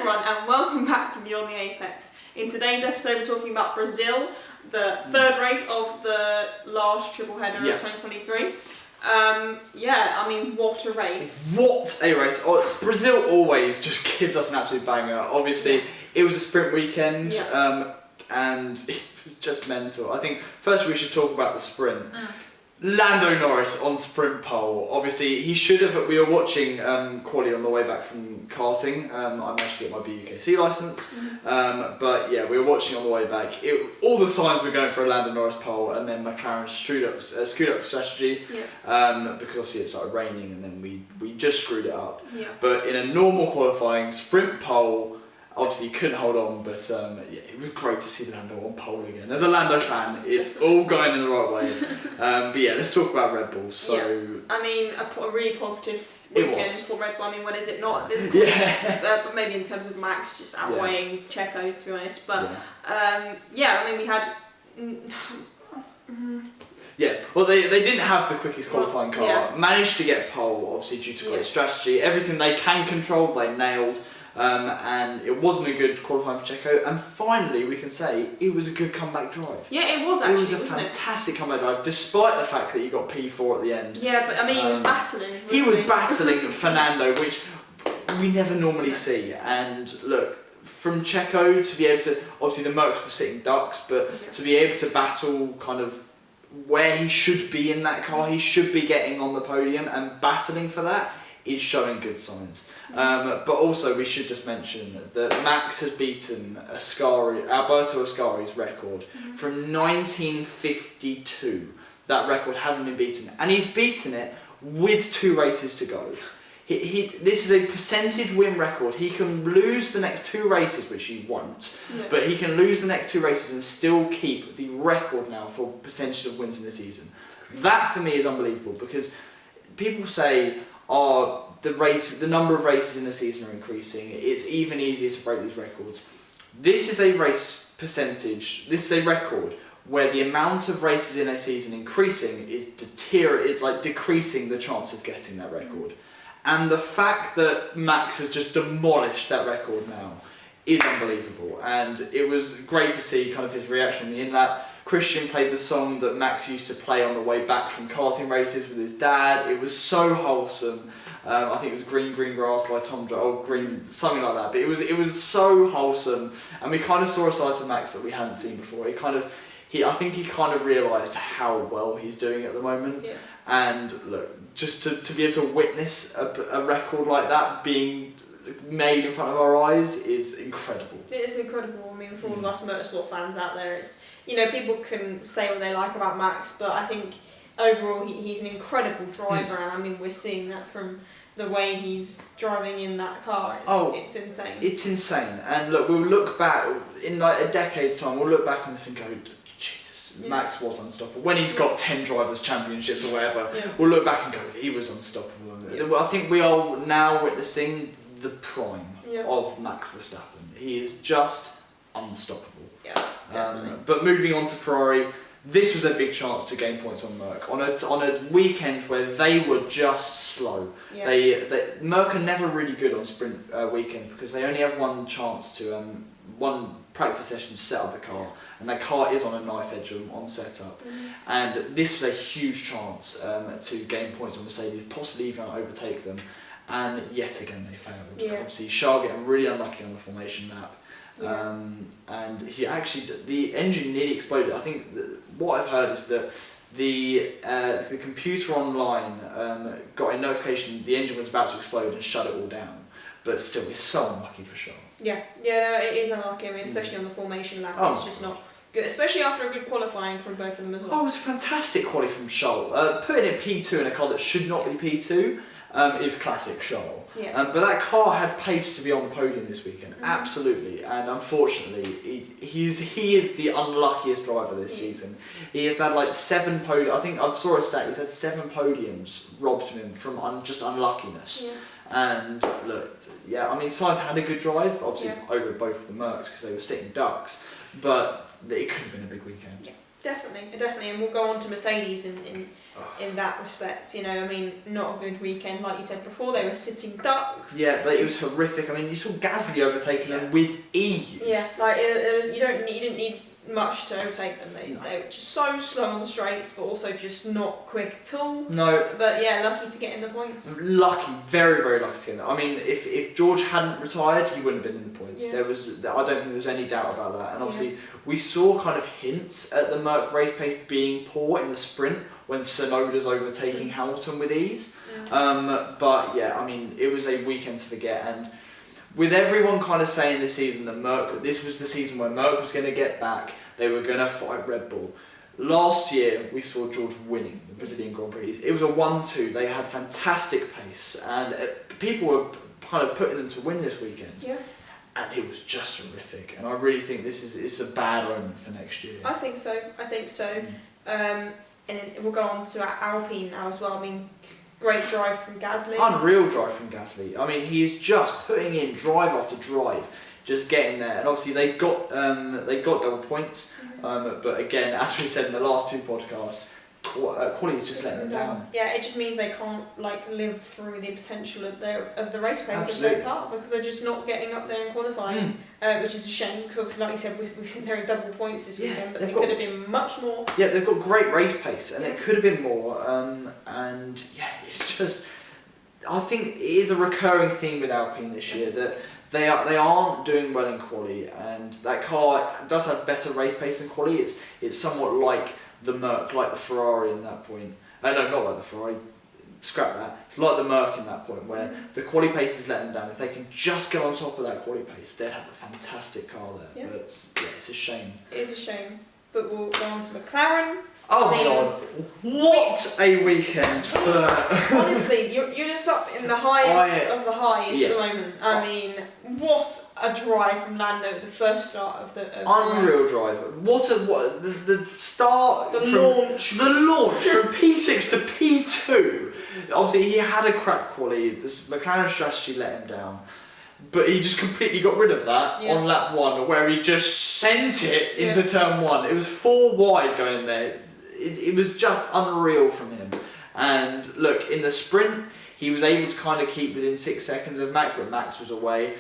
everyone and welcome back to Beyond the Apex. In today's episode we're talking about Brazil, the third race of the last triple header of 2023. What a race. What a race. Oh, Brazil always just gives us an absolute banger. Obviously it was a sprint weekend and it was just mental. I think first we should talk about the sprint. Lando Norris on sprint pole. Obviously, he should have. We were watching quali on the way back from karting. I managed to get my BUKC license, but yeah, we were watching on the way back. All the signs were going for a Lando Norris pole, and then McLaren screwed up the strategy because obviously it started raining, and then we just screwed it up. But in a normal qualifying sprint pole. Obviously, he couldn't hold on, but it was great to see Lando on pole again. As a Lando fan, it's all going in the right way. But yeah, let's talk about Red Bull. So, a really positive weekend for Red Bull. I mean, when is it not at this point? But maybe in terms of Max just outweighing Checo, to be honest. But we had. Well, they didn't have the quickest qualifying car. Managed to get pole, obviously due to great strategy. Everything they can control, they nailed. And it wasn't a good qualifying for Checo, and finally we can say it was a good comeback drive. Yeah, it was actually. It was a fantastic comeback drive, despite the fact that he got P4 at the end. Yeah, but I mean, he was battling. He was battling Fernando, which we never normally see. And look, from Checo to be able to, obviously the Mercs were sitting ducks, but to be able to battle kind of where he should be in that car, he should be getting on the podium and battling for that. Is showing good signs. But also we should just mention that Max has beaten Alberto Ascari's record from 1952. That record hasn't been beaten, and he's beaten it with 2 races to go. This is a percentage win record. He can lose the next 2 races, which he won't, but he can lose the next 2 races and still keep the record now for percentage of wins in the season. That for me is unbelievable, because people say, the number of races in the season are increasing. It's even easier to break these records. This is a race percentage. This is a record where the amount of races in a season increasing is decreasing the chance of getting that record. And the fact that Max has just demolished that record now is unbelievable. And it was great to see kind of his reaction on the in-lap. Christian played the song that Max used to play on the way back from karting races with his dad. It was so wholesome. I think it was Green Green Grass by Tom Jones, Green, something like that. But it was so wholesome, and we kind of saw a side to Max that we hadn't seen before. I think he kind of realised how well he's doing at the moment. And look, just to be able to witness a record like that being made in front of our eyes is incredible. It is incredible. I mean, for all of us motorsport fans out there, it's, people can say what they like about Max, but I think overall he's an incredible driver, and I mean we're seeing that from the way he's driving in that car. It's insane. It's insane. And look, we'll look back in like a decade's time. We'll look back on this and go, Jesus, Max was unstoppable. When he's got 10 drivers' championships or whatever, we'll look back and go, he was unstoppable. I think we are now witnessing the prime of Max Verstappen. He is just unstoppable. But moving on to Ferrari, this was a big chance to gain points on Merc on a weekend where they were just slow. Merc are never really good on sprint weekends because they only have one chance to one practice session to set up the car, and that car is on a knife edge on setup. And this was a huge chance to gain points on Mercedes, possibly even overtake them. And yet again they failed. Obviously Charles getting really unlucky on the formation lap. And he actually, the engine nearly exploded. I think what I've heard is that the computer online got a notification the engine was about to explode and shut it all down. But still, it's so unlucky for Charles. It is unlucky. I mean, especially on the formation lap, it's just not good, especially after a good qualifying from both of them as well. It was a fantastic quality from Charles. Putting in P2 in a car that should not be P2 is classic Charles. But that car had pace to be on the podium this weekend, absolutely. And unfortunately, he is the unluckiest driver this season. He has had like 7 podiums. I think I saw a stat. He's had 7 podiums robbed him from just unluckiness. And look, I mean, Sainz had a good drive, obviously over both of the Mercs because they were sitting ducks. But it could have been a big weekend. Definitely, and we'll go on to Mercedes in that respect. You know, I mean, not a good weekend, like you said before. They were sitting ducks. Yeah, but it was horrific. I mean, you saw Gasly overtaking them with ease. Yeah, like it was, you didn't need much to overtake them. They were just so slow on the straights, but also just not quick at all. No. But yeah, lucky to get in the points. Lucky, very, very lucky to get in there. I mean, if George hadn't retired, he wouldn't have been in the points. Yeah. I don't think there was any doubt about that. And obviously, we saw kind of hints at the Merc race pace being poor in the sprint when Tsunoda's overtaking Hamilton with ease. But yeah, I mean, it was a weekend to forget. And with everyone kind of saying this season that this was the season where Merc was going to get back, they were going to fight Red Bull. Last year, we saw George winning the Brazilian Grand Prix. It was a 1-2. They had fantastic pace, and people were kind of putting them to win this weekend. Yeah. And it was just horrific. And I really think it's a bad omen for next year. I think so. And we'll go on to Alpine now as well. I mean, great drive from Gasly. Unreal drive from Gasly. I mean, he's just putting in drive after drive, just getting there. And obviously they got double points. But again, as we said in the last two podcasts, quality is just letting them down. Yeah, it just means they can't live through the potential of the race pace Absolutely. of their car, because they're just not getting up there in qualifying, which is a shame, because obviously, like you said, we've seen they're in double points this weekend, but they could have been much more. Yeah, they've got great race pace, and it could have been more. And yeah, it's just, I think it is a recurring theme with Alpine this year that they aren't doing well in quali, and that car does have better race pace than quali. It's somewhat like the Merc, like the Ferrari in that point. No, not like the Ferrari. Scrap that. It's like the Merc in that point, where the quali pace is letting them down. If they can just get on top of that quali pace, they'd have a fantastic car there. Yeah. But it's a shame. It is a shame. But we'll go on to McLaren. Oh my god, what a weekend for... Honestly, you're just up in the highest of the highs at the moment. I mean, what a drive from Lando at the first start of the Unreal race. drive. The start... The launch from P6 to P2. Obviously, he had a crap quality. This McLaren strategy let him down. But he just completely got rid of that on lap 1, where he just sent it into turn 1. It was 4 wide going in there. It was just unreal from him. And look, in the sprint, he was able to kind of keep within 6 seconds of Max, but Max was away.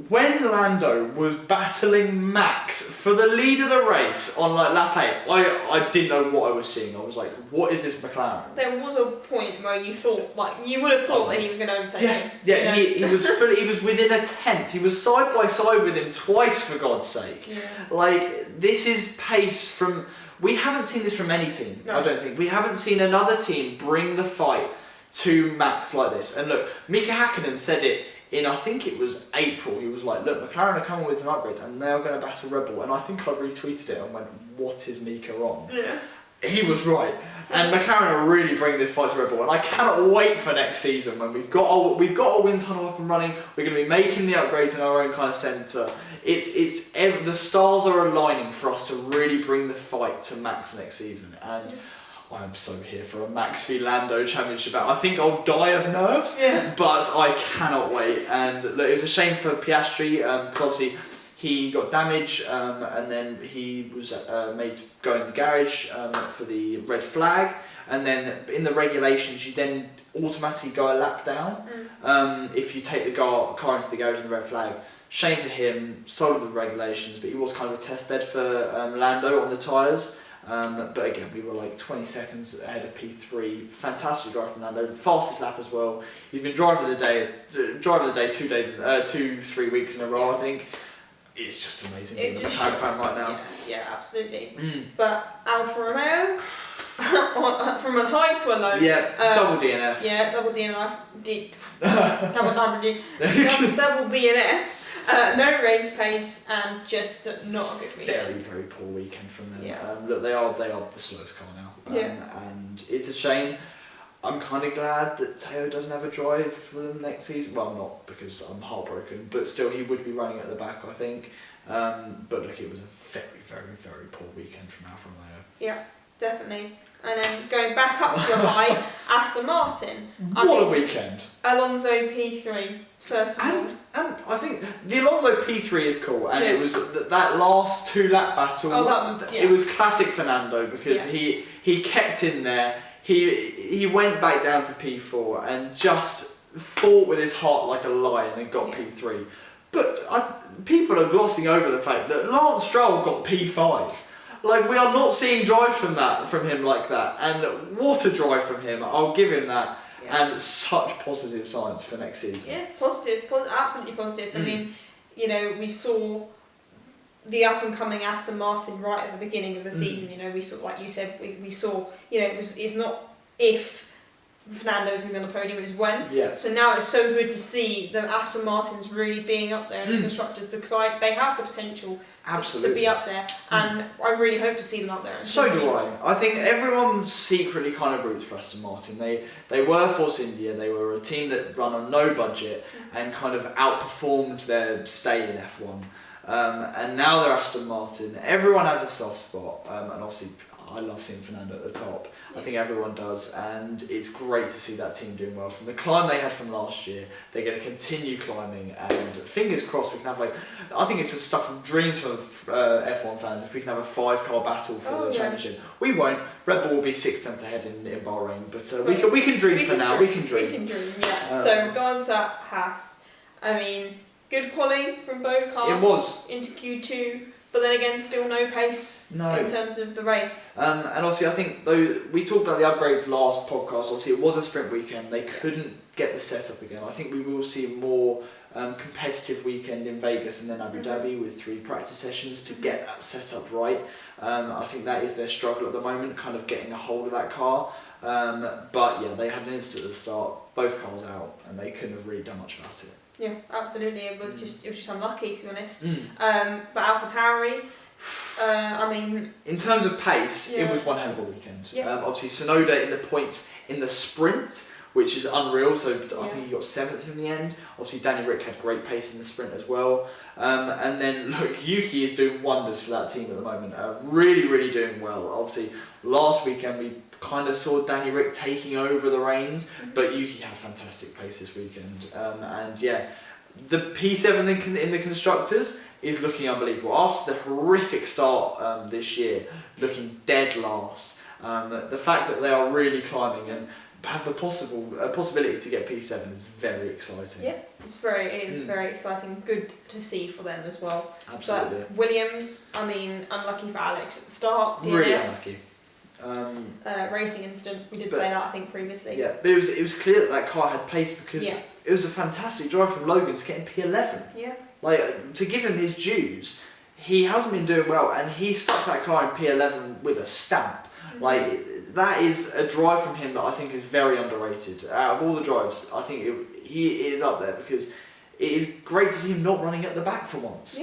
When Lando was battling Max for the lead of the race on lap 8, I didn't know what I was seeing. I was like, what is this McLaren? There was a point where you thought, you would have thought that he was going to overtake him. Yeah, he was within a tenth. He was side by side with him twice, for God's sake. Yeah. This is pace from... We haven't seen this from any team, No. I don't think. We haven't seen another team bring the fight to Max like this. And look, Mika Hakkinen said it in, I think it was April. He was like, look, McLaren are coming with some upgrades and they're going to battle Red Bull. And I think I retweeted it and went, what is Mika on? Yeah. He was right. And McLaren are really bringing this fight to Red Bull. And I cannot wait for next season when we've got our wind tunnel up and running. We're going to be making the upgrades in our own kind of centre. The stars are aligning for us to really bring the fight to Max next season. And I'm so here for a Max v Lando championship battle. I think I'll die of nerves, but I cannot wait. And look, it was a shame for Piastri, because obviously he got damage, and then he was made to go in the garage for the red flag. And then in the regulations, you then automatically go a lap down if you take the car into the garage in the red flag. Shame for him, sold the regulations, but he was kind of a test bed for Lando on the tyres. But again, we were 20 seconds ahead of P3. Fantastic drive from Lando, fastest lap as well. He's been driver of the day 3 weeks in a row, I think. It's just amazing being a McLaren fan right now. Yeah, absolutely. But Alfa Romeo, from a high to a low. Double DNF. Yeah, double DNF. Double DNF. No race pace and just not a good weekend. Very, very poor weekend from them. Look, they are the slowest car now. And it's a shame. I'm kind of glad that Teo doesn't have a drive for them next season. Well, not because I'm heartbroken, but still he would be running at the back, I think. But look, it was a very, very, very poor weekend from Alfa Romeo. Yeah, definitely. And then going back up to a high, Aston Martin. What a weekend! Alonso P3, first of all. And I think the Alonso P3 is cool, and it was that last 2-lap battle. Oh, that was It was classic Fernando because he kept in there. He went back down to P4 and just fought with his heart like a lion and got P3. But people are glossing over the fact that Lance Stroll got P5. Like, we are not seeing drive from him like that, and what a drive from him. I'll give him that. And such positive signs for next season. Yeah, absolutely positive. I mean, you know, we saw the up and coming Aston Martin right at the beginning of the season. You know, we saw, like you said, we saw. You know, it's not if Fernando's going to be on the podium, it was when. Yeah. So now it's so good to see the Aston Martins really being up there in the constructors, because they have the potential to be up there, and I really hope to see them up there. So do I. I think everyone secretly kind of roots for Aston Martin. They were Force India. They were a team that run on no budget and kind of outperformed their stay in F1. And now they're Aston Martin. Everyone has a soft spot, and obviously I love seeing Fernando at the top. I think everyone does, and it's great to see that team doing well. From the climb they had from last year, they're going to continue climbing, and fingers crossed we can have, like, I think it's just stuff from dreams for F1 fans if we can have a 5-car battle for the championship. We won't. Red Bull will be 6 tenths ahead in Bahrain, but we can dream for now. We can dream. We can dream, yeah. So go on to Haas. I mean, good quali from both cars. It was. Into Q2. But then again, still no pace in terms of the race. And obviously, I think though we talked about the upgrades last podcast. Obviously, it was a sprint weekend. They couldn't get the setup again. I think we will see a more competitive weekend in Vegas and then Abu Dhabi with 3 practice sessions to get that setup right. I think that is their struggle at the moment, kind of getting a hold of that car. But yeah, they had an incident at the start. Both cars out, and they couldn't have really done much about it. Yeah, absolutely. It was just unlucky, to be honest. But AlphaTauri, I mean, in terms of pace, it was one hell of a weekend. Obviously, Tsunoda in the points in the sprint, which is unreal. So I think he got 7th in the end. Obviously, Danny Rick had great pace in the sprint as well. And then look, Yuki is doing wonders for that team at the moment. Really, really doing well. Obviously, last weekend we kind of saw Danny Rick taking over the reins, but Yuki had fantastic pace this weekend. And yeah, the P7 in the constructors is looking unbelievable. After the horrific start this year, looking dead last. The fact that they are really climbing and have the possibility to get P7 is very exciting. Yeah, it's very exciting. Good to see for them as well. Absolutely. But Williams, I mean, unlucky for Alex at the start. DNF. Really unlucky. Racing incident. We did say that, I think, previously. Yeah, but it was clear that car had pace because it was a fantastic drive from Logan to getting P11. Yeah. Like, to give him his dues, he hasn't been doing well, and he stuck that car in P11 with a stamp. Like, that is a drive from him that I think is very underrated. Out of all the drives, I think he is up there because it is great to see him not running at the back for once.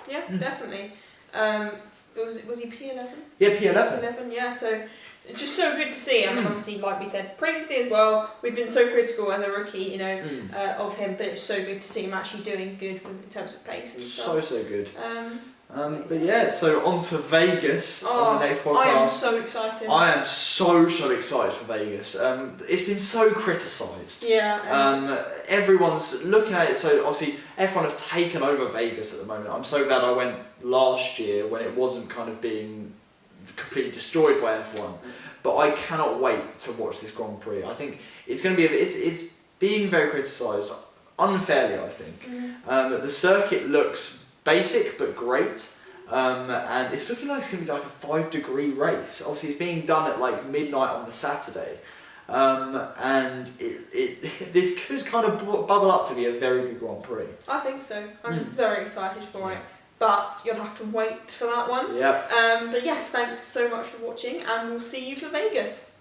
Yeah, definitely. Was he P11? Yeah, P11. P11, yeah, so just so good to see. I mean, obviously, like we said previously as well, we've been so critical as a rookie, you know, of him, but it's so good to see him actually doing good in terms of pace and stuff. So good. But yeah, so on to Vegas on the next podcast. I am so excited. I am so excited for Vegas. It's been so criticised. Yeah. Everyone's looking at it, so obviously F1 have taken over Vegas at the moment. I'm so glad I went last year when it wasn't kind of being completely destroyed by F1. But I cannot wait to watch this Grand Prix. I think it's going to be it's being very criticised unfairly, I think. The circuit looks basic but great, and it's looking like it's going to be like a 5-degree race. Obviously it's being done at like midnight on the Saturday, and this could kind of bubble up to be a very good Grand Prix. I think so. I'm very excited for it, but you'll have to wait for that one. Yep. But yes, thanks so much for watching, and we'll see you for Vegas.